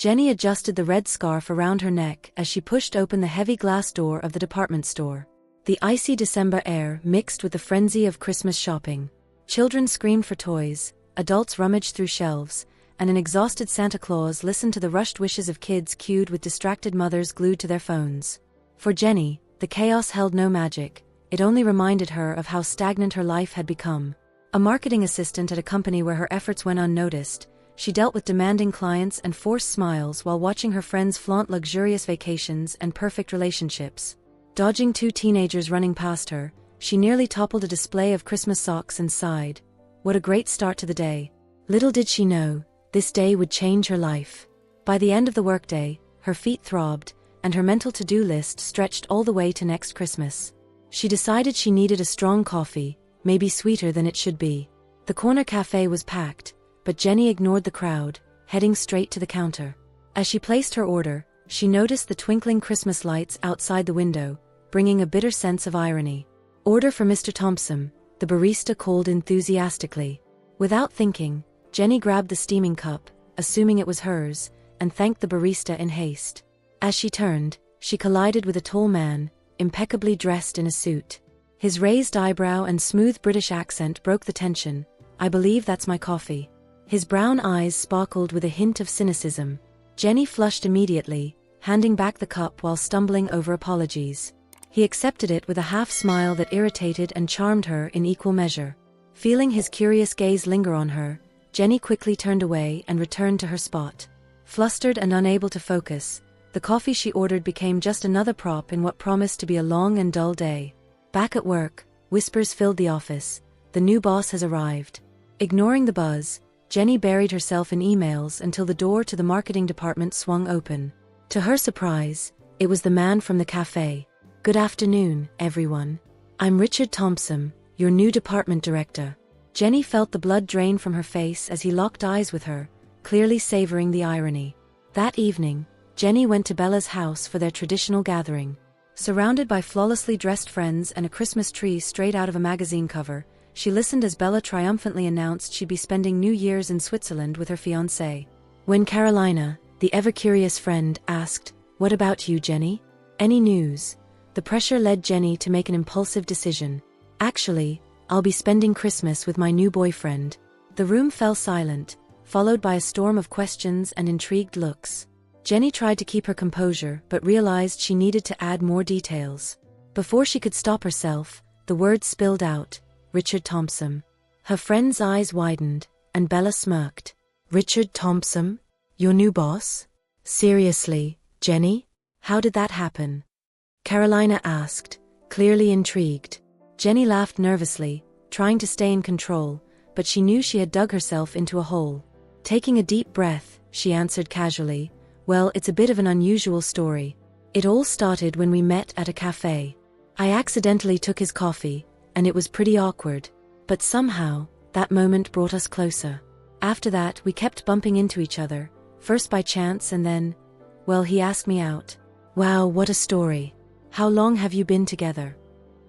Jenny adjusted the red scarf around her neck as she pushed open the heavy glass door of the department store. The icy December air mixed with the frenzy of Christmas shopping. Children screamed for toys, adults rummaged through shelves, and an exhausted Santa Claus listened to the rushed wishes of kids queued with distracted mothers glued to their phones. For Jenny, the chaos held no magic, it only reminded her of how stagnant her life had become. A marketing assistant at a company where her efforts went unnoticed, she dealt with demanding clients and forced smiles while watching her friends flaunt luxurious vacations and perfect relationships. Dodging two teenagers running past her, she nearly toppled a display of Christmas socks and sighed, "What a great start to the day." Little did she know, this day would change her life. By the end of the workday, her feet throbbed, and her mental to-do list stretched all the way to next Christmas. She decided she needed a strong coffee, maybe sweeter than it should be. The corner cafe was packed, but Jenny ignored the crowd, heading straight to the counter. As she placed her order, she noticed the twinkling Christmas lights outside the window, bringing a bitter sense of irony. "Order for Mr. Thompson," the barista called enthusiastically. Without thinking, Jenny grabbed the steaming cup, assuming it was hers, and thanked the barista in haste. As she turned, she collided with a tall man, impeccably dressed in a suit. His raised eyebrow and smooth British accent broke the tension. "I believe that's my coffee." His brown eyes sparkled with a hint of cynicism. Jenny flushed immediately, handing back the cup while stumbling over apologies. He accepted it with a half-smile that irritated and charmed her in equal measure. Feeling his curious gaze linger on her, Jenny quickly turned away and returned to her spot. Flustered and unable to focus, the coffee she ordered became just another prop in what promised to be a long and dull day. Back at work, whispers filled the office. The new boss has arrived. Ignoring the buzz, Jenny buried herself in emails until the door to the marketing department swung open. To her surprise, it was the man from the cafe. "Good afternoon, everyone. I'm Richard Thompson, your new department director." Jenny felt the blood drain from her face as he locked eyes with her, clearly savoring the irony. That evening, Jenny went to Bella's house for their traditional gathering. Surrounded by flawlessly dressed friends and a Christmas tree straight out of a magazine cover, she listened as Bella triumphantly announced she'd be spending New Year's in Switzerland with her fiancé. When Carolina, the ever-curious friend, asked, "What about you, Jenny? Any news?" the pressure led Jenny to make an impulsive decision. "Actually, I'll be spending Christmas with my new boyfriend." The room fell silent, followed by a storm of questions and intrigued looks. Jenny tried to keep her composure but realized she needed to add more details. Before she could stop herself, the words spilled out, "Richard Thompson." Her friend's eyes widened, and Bella smirked. "Richard Thompson? Your new boss? Seriously, Jenny? How did that happen?" Carolina asked, clearly intrigued. Jenny laughed nervously, trying to stay in control, but she knew she had dug herself into a hole. Taking a deep breath, she answered casually, "Well, it's a bit of an unusual story. It all started when we met at a cafe. I accidentally took his coffee, and it was pretty awkward. But somehow, that moment brought us closer. After that, we kept bumping into each other, first by chance and then, well, he asked me out." "Wow, what a story. How long have you been together?"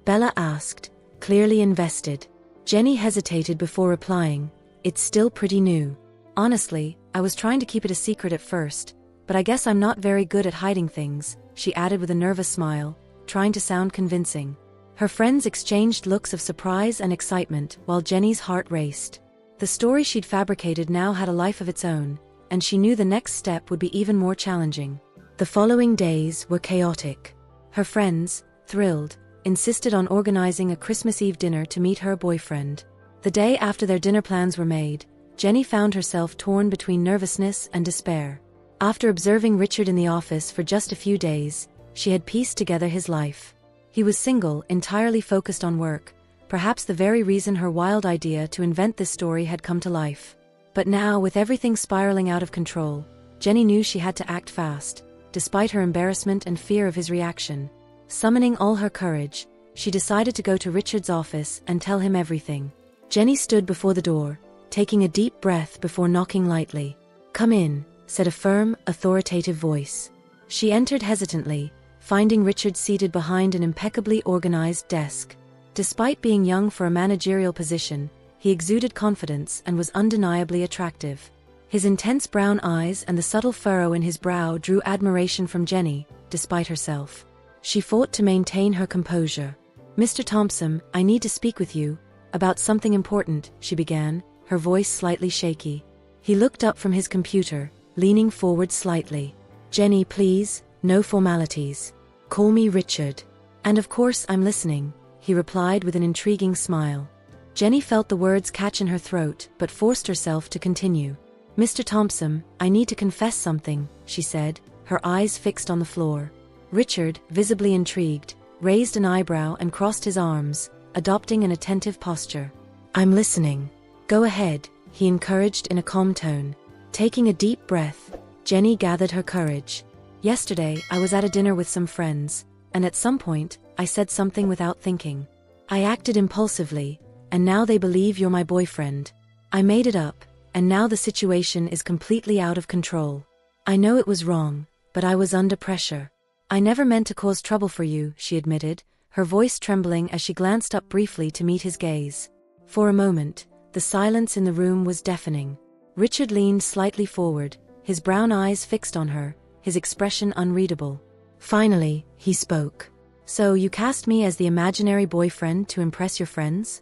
Bella asked, clearly invested. Jenny hesitated before replying, "It's still pretty new. Honestly, I was trying to keep it a secret at first, but I guess I'm not very good at hiding things," she added with a nervous smile, trying to sound convincing. Her friends exchanged looks of surprise and excitement while Jenny's heart raced. The story she'd fabricated now had a life of its own, and she knew the next step would be even more challenging. The following days were chaotic. Her friends, thrilled, insisted on organizing a Christmas Eve dinner to meet her boyfriend. The day after their dinner plans were made, Jenny found herself torn between nervousness and despair. After observing Richard in the office for just a few days, she had pieced together his life. He was single, entirely focused on work, perhaps the very reason her wild idea to invent this story had come to life. But now, with everything spiraling out of control, Jenny knew she had to act fast, despite her embarrassment and fear of his reaction. Summoning all her courage, she decided to go to Richard's office and tell him everything. Jenny stood before the door, taking a deep breath before knocking lightly. "Come in," said a firm, authoritative voice. She entered hesitantly, finding Richard seated behind an impeccably organized desk. Despite being young for a managerial position, he exuded confidence and was undeniably attractive. His intense brown eyes and the subtle furrow in his brow drew admiration from Jenny, despite herself. She fought to maintain her composure. "Mr. Thompson, I need to speak with you about something important," she began, her voice slightly shaky. He looked up from his computer, leaning forward slightly. "Jenny, please, no formalities. Call me Richard." "And of course I'm listening," he replied with an intriguing smile. Jenny felt the words catch in her throat, but forced herself to continue. "Mr. Thompson, I need to confess something," she said, her eyes fixed on the floor. Richard, visibly intrigued, raised an eyebrow and crossed his arms, adopting an attentive posture. "I'm listening." "Go ahead," he encouraged in a calm tone. Taking a deep breath, Jenny gathered her courage. "Yesterday, I was at a dinner with some friends, and at some point, I said something without thinking. I acted impulsively, and now they believe you're my boyfriend. I made it up, and now the situation is completely out of control. I know it was wrong, but I was under pressure. I never meant to cause trouble for you," she admitted, her voice trembling as she glanced up briefly to meet his gaze. For a moment, the silence in the room was deafening. Richard leaned slightly forward, his brown eyes fixed on her, his expression unreadable. Finally, he spoke. "So you cast me as the imaginary boyfriend to impress your friends?"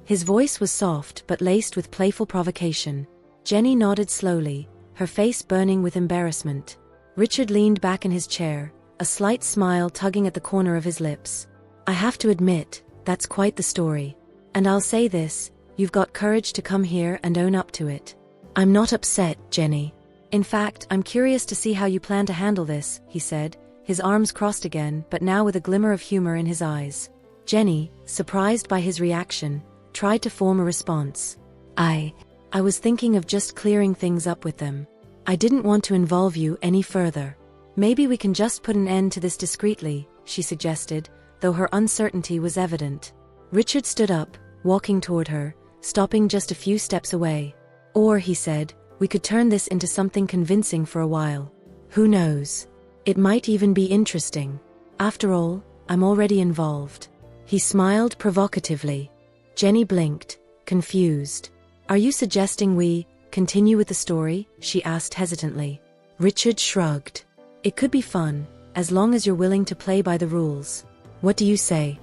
His voice was soft but laced with playful provocation. Jenny nodded slowly, her face burning with embarrassment. Richard leaned back in his chair, a slight smile tugging at the corner of his lips. "I have to admit, that's quite the story. And I'll say this, you've got courage to come here and own up to it." "I'm not upset, Jenny. In fact, I'm curious to see how you plan to handle this," he said, his arms crossed again but now with a glimmer of humor in his eyes. Jenny, surprised by his reaction, tried to form a response. I was thinking of just clearing things up with them. I didn't want to involve you any further. Maybe we can just put an end to this discreetly," she suggested, though her uncertainty was evident. Richard stood up, walking toward her, stopping just a few steps away. "Or," he said, "we could turn this into something convincing for a while. Who knows? It might even be interesting. After all, I'm already involved." He smiled provocatively. Jenny blinked, confused. "Are you suggesting we continue with the story?" she asked hesitantly. Richard shrugged. "It could be fun, as long as you're willing to play by the rules. What do you say?"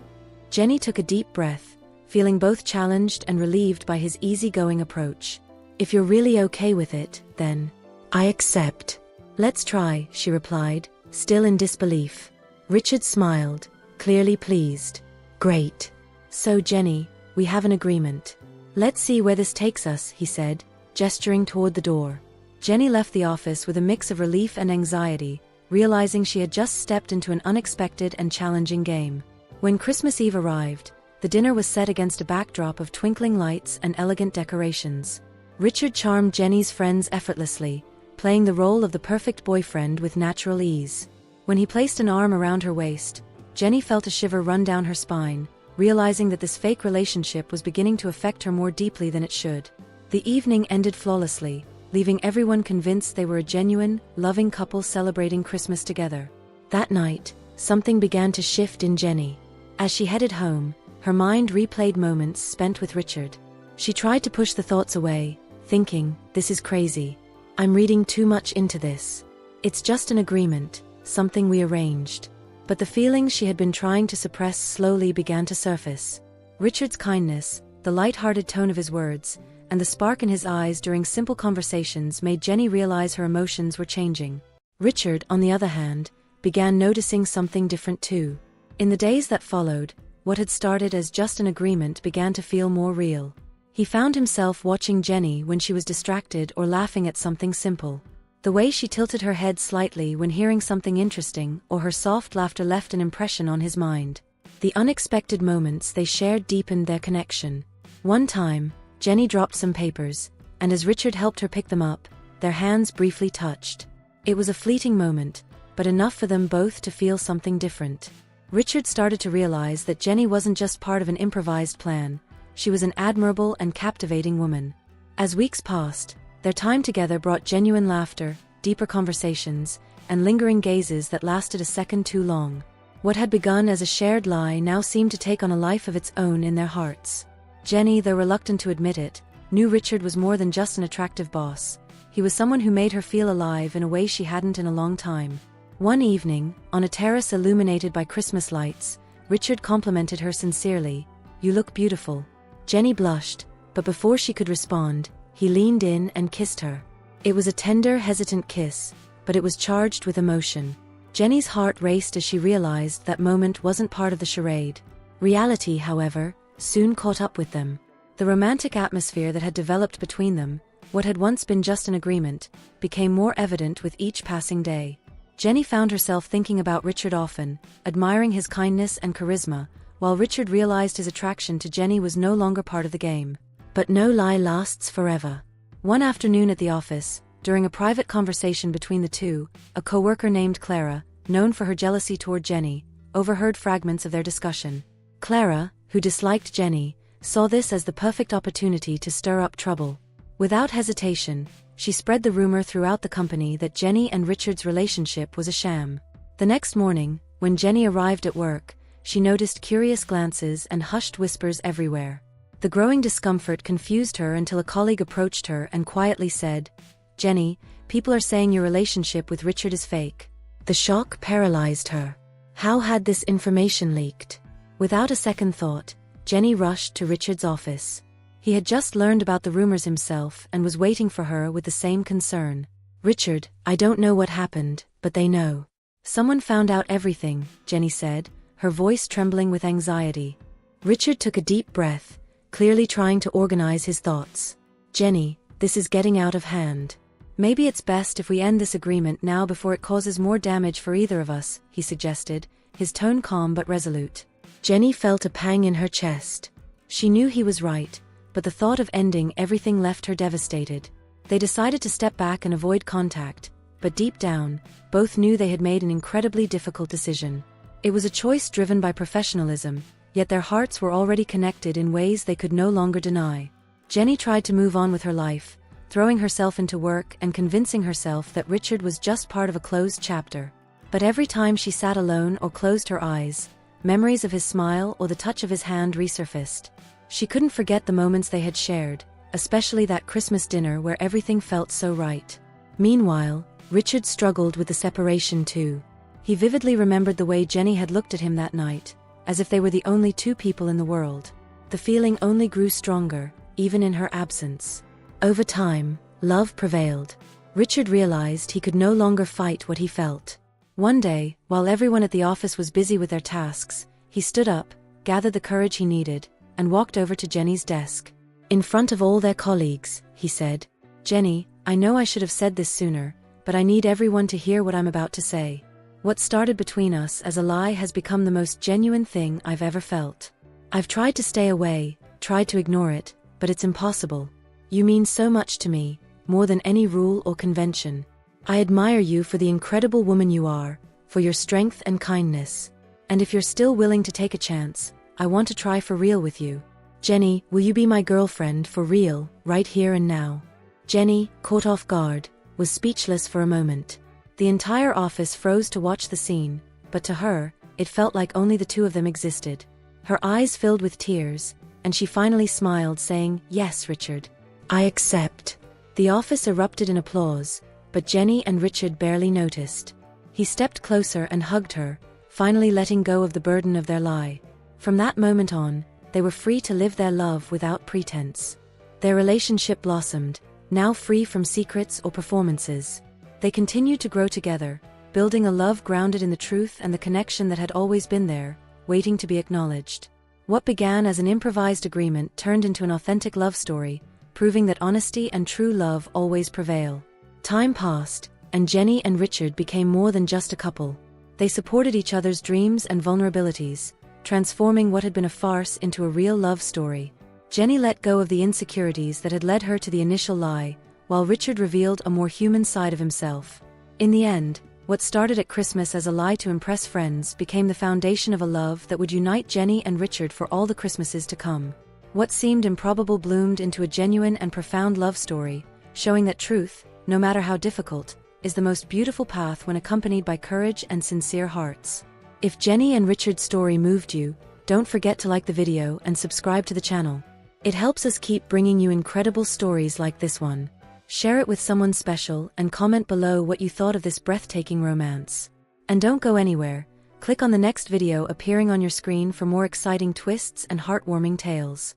Jenny took a deep breath, feeling both challenged and relieved by his easygoing approach. "If you're really okay with it, then I accept." "Let's try," she replied, still in disbelief. Richard smiled, clearly pleased. "Great. So Jenny, we have an agreement. Let's see where this takes us," he said, gesturing toward the door. Jenny left the office with a mix of relief and anxiety, realizing she had just stepped into an unexpected and challenging game. When Christmas Eve arrived, the dinner was set against a backdrop of twinkling lights and elegant decorations. Richard charmed Jenny's friends effortlessly, playing the role of the perfect boyfriend with natural ease. When he placed an arm around her waist, Jenny felt a shiver run down her spine, realizing that this fake relationship was beginning to affect her more deeply than it should. The evening ended flawlessly, leaving everyone convinced they were a genuine, loving couple celebrating Christmas together. That night, something began to shift in Jenny. As she headed home, her mind replayed moments spent with Richard. She tried to push the thoughts away, thinking, "This is crazy. I'm reading too much into this. It's just an agreement, something we arranged." But the feelings she had been trying to suppress slowly began to surface. Richard's kindness, the light-hearted tone of his words, and the spark in his eyes during simple conversations made Jenny realize her emotions were changing. Richard, on the other hand, began noticing something different too. In the days that followed, what had started as just an agreement began to feel more real. He found himself watching Jenny when she was distracted or laughing at something simple. The way she tilted her head slightly when hearing something interesting or her soft laughter left an impression on his mind. The unexpected moments they shared deepened their connection. One time, Jenny dropped some papers, and as Richard helped her pick them up, their hands briefly touched. It was a fleeting moment, but enough for them both to feel something different. Richard started to realize that Jenny wasn't just part of an improvised plan, she was an admirable and captivating woman. As weeks passed, their time together brought genuine laughter, deeper conversations, and lingering gazes that lasted a second too long. What had begun as a shared lie now seemed to take on a life of its own in their hearts. Jenny, though reluctant to admit it, knew Richard was more than just an attractive boss. He He was someone who made her feel alive in a way she hadn't in a long time. One evening, on a terrace illuminated by Christmas lights, Richard complimented her sincerely. "You look beautiful." Jenny blushed, but before she could respond, he leaned in and kissed her. It was a tender, hesitant kiss, but it was charged with emotion. Jenny's heart raced as she realized that moment wasn't part of the charade. Reality, however, soon caught up with them. The romantic atmosphere that had developed between them, what had once been just an agreement, became more evident with each passing day. Jenny found herself thinking about Richard often, admiring his kindness and charisma, while Richard realized his attraction to Jenny was no longer part of the game. But no lie lasts forever. One afternoon at the office, during a private conversation between the two, a coworker named Clara, known for her jealousy toward Jenny, overheard fragments of their discussion. Clara, who disliked Jenny, saw this as the perfect opportunity to stir up trouble. Without hesitation, she spread the rumor throughout the company that Jenny and Richard's relationship was a sham. The next morning, when Jenny arrived at work, she noticed curious glances and hushed whispers everywhere. The growing discomfort confused her until a colleague approached her and quietly said, "Jenny, people are saying your relationship with Richard is fake." The shock paralyzed her. How had this information leaked? Without a second thought, Jenny rushed to Richard's office. He had just learned about the rumors himself and was waiting for her with the same concern. "Richard, I don't know what happened, but they know." "Someone found out everything," Jenny said, her voice trembling with anxiety. Richard took a deep breath, clearly trying to organize his thoughts. "Jenny, this is getting out of hand. Maybe it's best if we end this agreement now before it causes more damage for either of us," he suggested, his tone calm but resolute. Jenny felt a pang in her chest. She knew he was right, but the thought of ending everything left her devastated. They decided to step back and avoid contact, but deep down, both knew they had made an incredibly difficult decision. It was a choice driven by professionalism, yet their hearts were already connected in ways they could no longer deny. Jenny tried to move on with her life, throwing herself into work and convincing herself that Richard was just part of a closed chapter. But every time she sat alone or closed her eyes, memories of his smile or the touch of his hand resurfaced. She couldn't forget the moments they had shared, especially that Christmas dinner where everything felt so right. Meanwhile, Richard struggled with the separation too. He vividly remembered the way Jenny had looked at him that night, as if they were the only two people in the world. The feeling only grew stronger, even in her absence. Over time, love prevailed. Richard realized he could no longer fight what he felt. One day, while everyone at the office was busy with their tasks, he stood up, gathered the courage he needed, and walked over to Jenny's desk. In front of all their colleagues, he said, "Jenny, I know I should have said this sooner, but I need everyone to hear what I'm about to say. What started between us as a lie has become the most genuine thing I've ever felt. I've tried to stay away, tried to ignore it, but it's impossible. You mean so much to me, more than any rule or convention. I admire you for the incredible woman you are, for your strength and kindness. And if you're still willing to take a chance, I want to try for real with you. Jenny, will you be my girlfriend for real, right here and now?" Jenny, caught off guard, was speechless for a moment. The entire office froze to watch the scene, but to her, it felt like only the two of them existed. Her eyes filled with tears, and she finally smiled, saying, "Yes, Richard. I accept." The office erupted in applause, but Jenny and Richard barely noticed. He stepped closer and hugged her, finally letting go of the burden of their lie. From that moment on, they were free to live their love without pretense. Their relationship blossomed, now free from secrets or performances. They continued to grow together, building a love grounded in the truth and the connection that had always been there, waiting to be acknowledged. What began as an improvised agreement turned into an authentic love story, proving that honesty and true love always prevail. Time passed, and Jenny and Richard became more than just a couple. They supported each other's dreams and vulnerabilities, transforming what had been a farce into a real love story. Jenny let go of the insecurities that had led her to the initial lie, while Richard revealed a more human side of himself. In the end, what started at Christmas as a lie to impress friends became the foundation of a love that would unite Jenny and Richard for all the Christmases to come. What seemed improbable bloomed into a genuine and profound love story, showing that truth, no matter how difficult, is the most beautiful path when accompanied by courage and sincere hearts. If Jenny and Richard's story moved you, don't forget to like the video and subscribe to the channel. It helps us keep bringing you incredible stories like this one. Share it with someone special and comment below what you thought of this breathtaking romance. And don't go anywhere, click on the next video appearing on your screen for more exciting twists and heartwarming tales.